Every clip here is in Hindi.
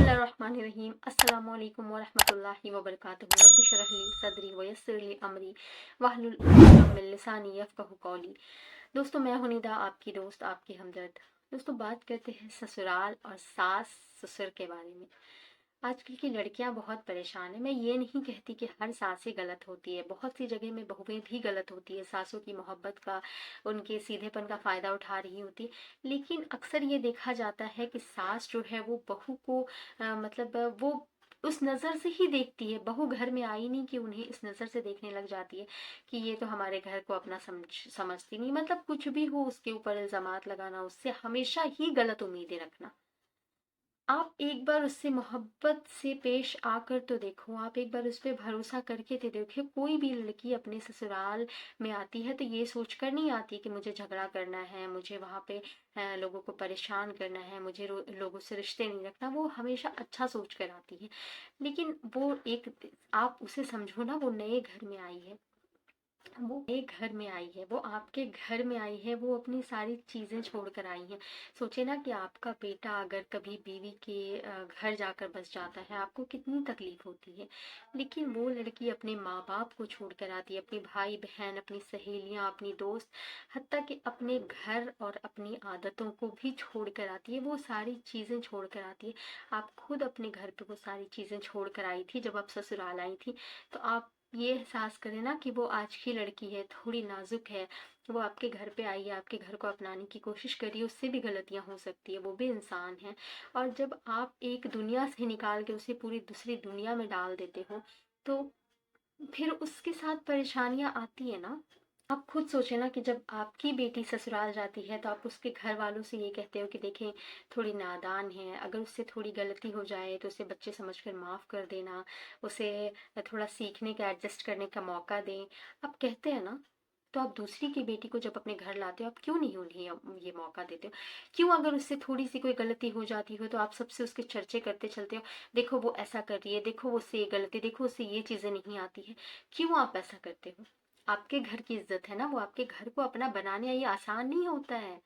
बिस्मिल्लाहिर्रहमानिर्रहीम अस्सलामुअलैकुम वरहमतुल्लाहि वबरकातुहू रब्बि इश्रह ली सदरी वयस्सिर ली अमरी वहलुल उक़दतम मिन लिसानी यफ़क़हू क़ौली। दोस्तों, मैं हूं निदा, आपकी दोस्त, आपकी हमदर्द। दोस्तों, बात करते हैं ससुराल और सास ससुर के बारे में। आजकल की लड़कियां बहुत परेशान हैं। मैं ये नहीं कहती कि हर सास ही गलत होती है, बहुत सी जगह में बहुएं भी गलत होती है, सासों की मोहब्बत का, उनके सीधेपन का फ़ायदा उठा रही होती है। लेकिन अक्सर ये देखा जाता है कि सास जो है वो बहू को वो उस नज़र से ही देखती है। बहू घर में आई नहीं कि उन्हें इस नज़र से देखने लग जाती है कि ये तो हमारे घर को अपना समझती नहीं। मतलब कुछ भी हो, उसके ऊपर इल्ज़ामात लगाना, उससे हमेशा ही गलत उम्मीदें रखना। आप एक बार उससे मोहब्बत से पेश आकर तो देखो, आप एक बार उस पे भरोसा करके तो देखिए। कोई भी लड़की अपने ससुराल में आती है तो ये सोचकर नहीं आती कि मुझे झगड़ा करना है, मुझे वहाँ पे लोगों को परेशान करना है, मुझे लोगों से रिश्ते नहीं रखना। वो हमेशा अच्छा सोच कर आती है। लेकिन वो एक, आप उसे समझो ना, वो नए घर में आई है, वो एक घर में आई है, वो आपके घर में आई है, वो अपनी सारी चीज़ें छोड़कर आई है। सोचे ना कि आपका बेटा अगर कभी बीवी के घर जाकर बस जाता है, आपको कितनी तकलीफ होती है। लेकिन वो लड़की अपने माँ बाप को छोड़कर आती है, अपने भाई बहन, अपनी सहेलियाँ, अपनी दोस्त, हत्ता कि अपने घर और अपनी आदतों को भी छोड़ कर आती है। वो सारी चीज़ें छोड़ कर आती है। आप खुद अपने घर पे वो सारी चीज़ें छोड़ कर आई थी जब आप ससुराल आई थी। तो आप ये एहसास करें ना कि वो आज की लड़की है, थोड़ी नाजुक है, वो आपके घर पे आई है, आपके घर को अपनाने की कोशिश कर रही है। उससे भी गलतियां हो सकती है, वो भी इंसान है। और जब आप एक दुनिया से निकाल के उसे पूरी दूसरी दुनिया में डाल देते हो, तो फिर उसके साथ परेशानियां आती है ना। आप खुद सोचें ना कि जब आपकी बेटी ससुराल जाती है तो आप उसके घर वालों से ये कहते हो कि देखें, थोड़ी नादान है, अगर उससे थोड़ी गलती हो जाए तो उसे बच्चे समझकर माफ़ कर देना, उसे थोड़ा सीखने का, एडजस्ट करने का मौका दें। आप कहते हैं ना। तो आप दूसरी की बेटी को जब अपने घर लाते हो, आप क्यों नहीं उन्हें ये मौका देते हो? क्यों, अगर उससे थोड़ी सी कोई गलती हो जाती हो तो आप सबसे उसके चर्चे करते चलते हो, देखो वो ऐसा कर रही है, देखो वो उससे ये गलती, देखो उससे ये चीज़ें नहीं आती है। क्यों आप ऐसा करते हो? आपके घर की इज्जत है ना, वो आपके घर को अपना बनाने, ये आसान नहीं होता है।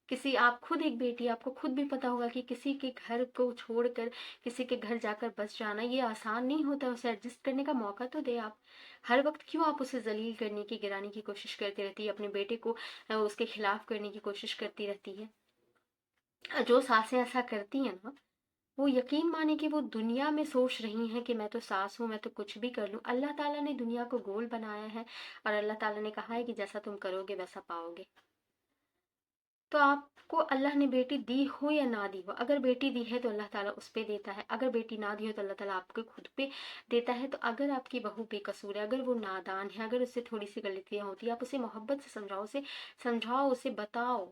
किसी, आप खुद एक बेटी, आपको खुद भी पता होगा कि किसी के घर को छोड़कर किसी के घर जाकर बस जाना ये आसान नहीं होता। उसे एडजस्ट करने का मौका तो दे आप। हर वक्त क्यों आप उसे जलील करने की, गिराने की कोशिश करती रहती है, अपने बेटे को उसके खिलाफ करने की कोशिश करती रहती है। जो सासें ऐसा करती हैं ना, वो यकीन माने कि वो दुनिया में सोच रही हैं कि मैं तो सास हूँ, मैं तो कुछ भी कर लूँ। अल्लाह ताला ने दुनिया को गोल बनाया है और अल्लाह ताला ने कहा है कि जैसा तुम करोगे वैसा पाओगे। तो आपको अल्लाह ने बेटी दी हो या ना दी हो, अगर बेटी दी है तो अल्लाह ताला उस पे देता है, अगर बेटी ना दी हो तो अल्लाह ताला आपके खुद पे देता है। तो अगर आपकी बहू बेकसूर है, अगर वो नादान है, अगर उससे थोड़ी सी गलतियां होती है, आप उसे मोहब्बत से समझाओ, उसे समझाओ, उसे बताओ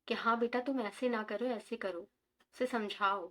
कि हाँ बेटा तुम ऐसे ना करो, ऐसे करो। उसे समझाओ।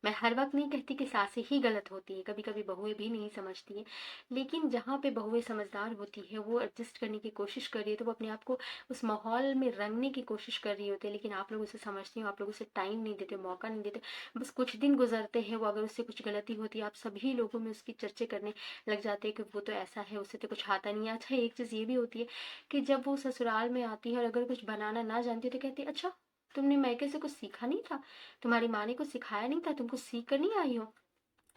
मैं हर वक्त नहीं कहती कि सासें ही गलत होती हैं, कभी कभी बहुएं भी नहीं समझती हैं। लेकिन जहाँ पे बहुएं समझदार होती है, वो एडजस्ट करने की कोशिश कर रही है, तो वो अपने आप को उस माहौल में रंगने की कोशिश कर रही होती है। लेकिन आप लोग उसे समझती हो, आप लोग उसे टाइम नहीं देते, मौका नहीं देते। बस कुछ दिन गुजरते हैं, वो अगर उससे कुछ गलती होती है, आप सभी लोगों में उसकी चर्चे करने लग जाते हैं कि वो तो ऐसा है, उससे तो कुछ आता नहीं है। अच्छा, एक चीज़ ये भी होती है कि जब वो ससुराल में आती है और अगर कुछ बनाना ना जानती है तो कहती है, अच्छा तुमने मैके से कुछ सीखा नहीं था, तुम्हारी माँ ने कुछ सिखाया नहीं था, तुमको सीख कर नहीं आई हो।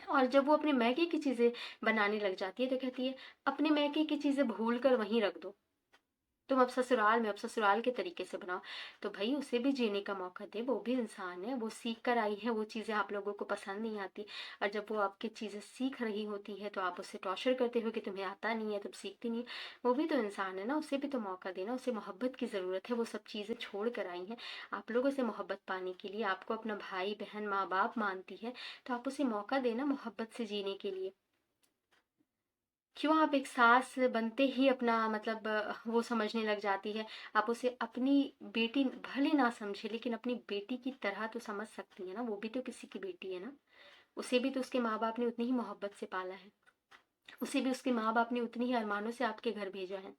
और जब वो अपने मैके की चीजें बनाने लग जाती है तो कहती है, अपने मैके की चीजें भूल कर वहीं रख दो, तुम अब ससुराल में, अब ससुराल के तरीके से बनाओ। तो भाई उसे भी जीने का मौका दे, वो भी इंसान है, वो सीख कर आई है, वो चीज़ें आप लोगों को पसंद नहीं आती। और जब वो आपकी चीज़ें सीख रही होती है तो आप उसे टॉर्चर करते हो कि तुम्हें आता नहीं है, तुम सीखती नहीं। वो भी तो इंसान है ना, उसे भी तो मौका देना, उसे मोहब्बत की ज़रूरत है। वो सब चीज़ें छोड़ कर आई हैं आप लोगों से मोहब्बत पाने के लिए, आपको अपना भाई बहन माँ बाप मानती है, तो आप उसे मौका देना मोहब्बत से जीने के लिए। क्यों आप एक सास बनते ही अपना वो समझने लग जाती है। आप उसे अपनी बेटी भले ना समझे, लेकिन अपनी बेटी की तरह तो समझ सकती है ना, वो भी तो किसी की बेटी है ना। उसे भी तो उसके माँ बाप ने उतनी ही मोहब्बत से पाला है, उसे भी उसके माँ बाप ने उतनी ही अरमानों से आपके घर भेजा है।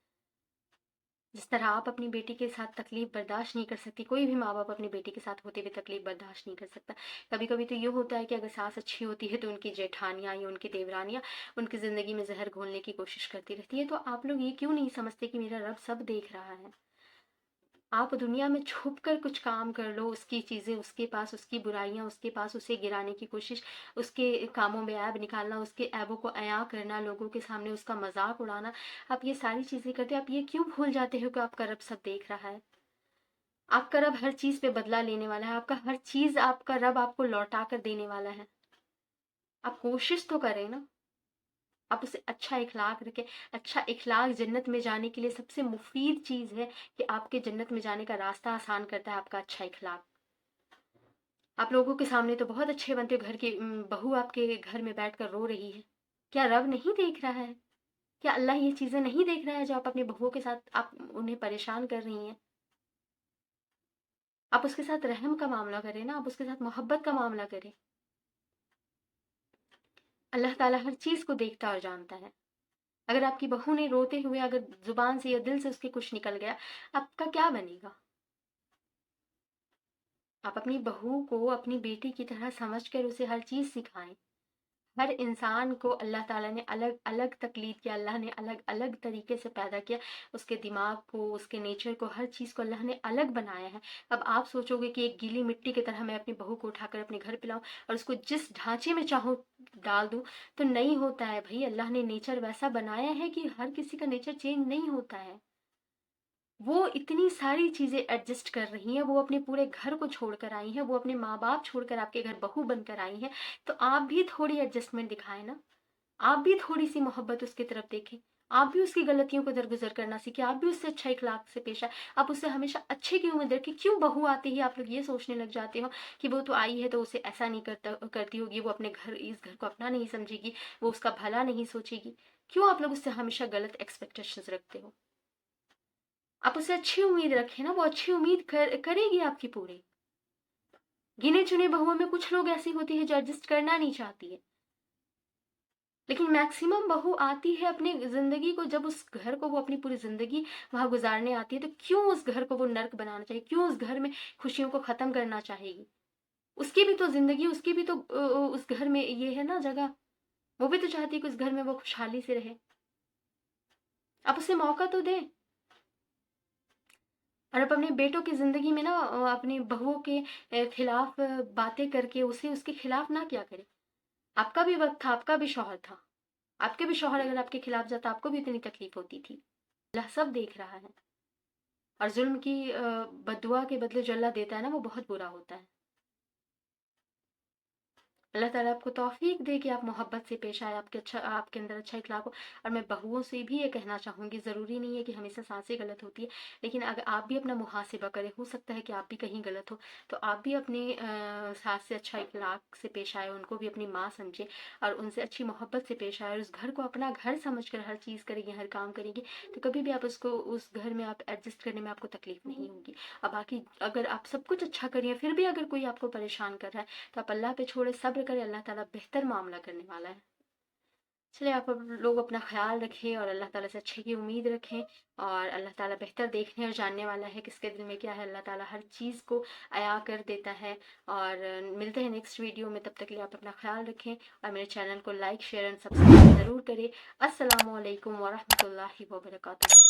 जिस तरह आप अपनी बेटी के साथ तकलीफ बर्दाश्त नहीं कर सकती, कोई भी माँ बाप अपनी बेटी के साथ होते हुए तकलीफ बर्दाश्त नहीं कर सकता। कभी कभी तो ये होता है कि अगर सास अच्छी होती है तो उनकी जेठानियाँ या उनकी देवरानियाँ उनकी ज़िंदगी में जहर घोलने की कोशिश करती रहती है। तो आप लोग ये क्यों नहीं समझते कि मेरा रब सब देख रहा है। आप दुनिया में छुप कर कुछ काम कर लो, उसकी चीज़ें उसके पास, उसकी बुराइयां उसके पास, उसे गिराने की कोशिश, उसके कामों में ऐब निकालना, उसके ऐबों को अया करना, लोगों के सामने उसका मजाक उड़ाना, आप ये सारी चीज़ें करते हो। आप ये क्यों भूल जाते हो कि आपका रब सब देख रहा है? आपका रब हर चीज़ पे बदला लेने वाला है, आपका हर चीज़ आपका रब आपको लौटा कर देने वाला है। आप कोशिश तो करें ना, आप उसे अच्छा इखलाक रखें। अच्छा इखलाक जन्नत में जाने के लिए सबसे मुफीद चीज़ है कि आपके जन्नत में जाने का रास्ता आसान करता है आपका अच्छा इखलाक। आप लोगों के सामने तो बहुत अच्छे बनते हो, घर की बहू आपके घर में बैठकर रो रही है, क्या रब नहीं देख रहा है? क्या अल्लाह ये चीज़ें नहीं देख रहा है जो आप अपनी बहुओं के साथ आप उन्हें परेशान कर रही हैं? आप उसके साथ रहम का मामला करें ना, आप उसके साथ मोहब्बत का मामला करें। अल्लाह ताला हर चीज़ को देखता और जानता है। अगर आपकी बहू ने रोते हुए अगर जुबान से या दिल से उसके कुछ निकल गया, आपका क्या बनेगा? आप अपनी बहू को अपनी बेटी की तरह समझकर उसे हर चीज़ सिखाएं। हर इंसान को अल्लाह ताला ने अलग अलग तकलीफ किया, अल्लाह ने अलग अलग तरीके से पैदा किया, उसके दिमाग को, उसके नेचर को, हर चीज़ को अल्लाह ने अलग बनाया है। अब आप सोचोगे कि एक गीली मिट्टी की तरह मैं अपनी बहू को उठाकर अपने घर पे लाऊं और उसको जिस ढांचे में चाहूँ डाल दूं, तो नहीं होता है भाई। अल्लाह ने नेचर वैसा बनाया है कि हर किसी का नेचर चेंज नहीं होता है। वो इतनी सारी चीज़ें एडजस्ट कर रही हैं, वो अपने पूरे घर को छोड़कर आई हैं, वो अपने माँ बाप छोड़कर आपके घर बहू बनकर आई हैं, तो आप भी थोड़ी एडजस्टमेंट दिखाएं ना। आप भी थोड़ी सी मोहब्बत उसकी तरफ देखें। आप भी उसकी गलतियों को दरगुजर करना सीखें, आप भी उससे अच्छा इखलाक से पेश आए। आप उससे हमेशा अच्छे की उम्मीद रखें। क्यों बहू आते ही आप लोग ये सोचने लग जाते हो कि वो तो आई है तो उसे ऐसा नहीं करती होगी, वो अपने घर, इस घर को अपना नहीं समझेगी, वो उसका भला नहीं सोचेगी? क्यों आप लोग उससे हमेशा गलत एक्सपेक्टेशंस रखते हो? आप उससे अच्छी उम्मीद रखें ना, वो अच्छी उम्मीद करेगी आपकी पूरी। गिने चुने बहुओं में कुछ लोग ऐसी होती है जो एडजस्ट करना नहीं चाहती है, लेकिन मैक्सिमम बहू आती है अपनी जिंदगी को, जब उस घर को वो अपनी पूरी जिंदगी वहां गुजारने आती है, तो क्यों उस घर को वो नर्क बनाना चाहिए? क्यों उस घर में खुशियों को खत्म करना चाहेगी? उसकी भी तो जिंदगी, उसकी भी तो उस घर में ये है ना जगह। वो भी तो चाहती है कि उस घर में वो खुशहाली से रहे। आप उसे मौका तो दें। और आप अपने बेटों की ज़िंदगी में ना अपनी बहुओं के खिलाफ बातें करके उसे उसके खिलाफ ना किया करें। आपका भी वक़्त था, आपका भी शौहर था। आपके भी शौहर अगर आपके खिलाफ जाता, आपको भी इतनी तकलीफ़ होती थी। अल्लाह सब देख रहा है। और ज़ुल्म की बद्दुआ के बदले जो अल्लाह देता है ना, वो बहुत बुरा होता है। अल्लाह ताला आपको तौफीक दे कि आप मोहब्बत से पेश आए, आपके अंदर अच्छा इखलाक हो। और मैं बहुओं से भी ये कहना चाहूँगी, ज़रूरी नहीं है कि हमेशा सासें गलत होती है, लेकिन अगर आप भी अपना मुहासिबा करें, हो सकता है कि आप भी कहीं गलत हो, तो आप भी अपने सास से अच्छा इखलाक से पेश आए, उनको भी अपनी माँ समझें और उनसे अच्छी मोहब्बत से पेश आए, और उस घर को अपना घर समझ कर हर चीज़ करेंगे, हर काम करेंगे, तो कभी भी आप उसको, उस घर में आप एडजस्ट करने में आपको तकलीफ नहीं होगी। और बाकी अगर आप सब कुछ अच्छा करिए, फिर भी अगर कोई आपको परेशान कर रहा है, तो आप अल्लाह पे छोड़े, सब्र करें, अल्लाह ताला बेहतर मामला करने वाला है। चलिए, आप लोग अपना ख्याल रखें और अल्लाह ताला से अच्छे की उम्मीद रखें, और अल्लाह ताला बेहतर देखने और जानने वाला है किसके दिल में क्या है। अल्लाह ताला हर चीज़ को अया कर देता है। और मिलते हैं नेक्स्ट वीडियो में, तब तक के लिए आप अपना ख्याल रखें और मेरे चैनल को लाइक, शेयर एंड सब्सक्राइब ज़रूर करें। अस्सलामु अलैकुम वरहमतुल्लाहि वबरकातुहू।